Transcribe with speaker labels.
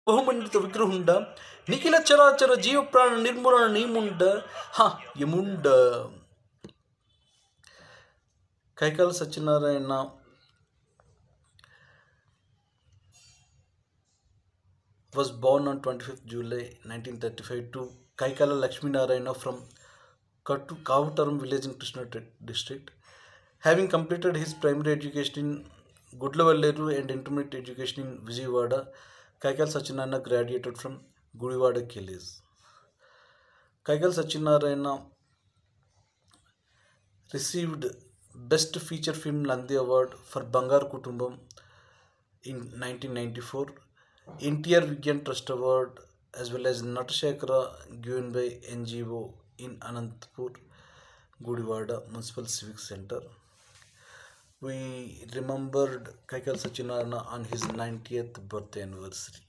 Speaker 1: బహుమండిత విగ్రహుండ నిఖిల చరాచర జీవ ప్రాణ నిర్మూలన నీముండ యముండ. Kaikala Satyanarayana was born on 25th July 1935 to Kaikala Lakshmi Narayana from Kavutaram village in Krishna district. Having completed his primary education in Gudlavalleru and intermediate education in Vijayawada, Kaikala Satyanarayana graduated from Gudivada College. Kaikala Satyanarayana received Best Feature Film Nandi Award for Bangar Kutumbam in 1994, NTR Vigyan Trust Award, as well as Natashekara given by NGO in Anantapur, Gudivada Municipal Civic Center. We remembered Kaikala Satyanarayana on his 90th birthday anniversary.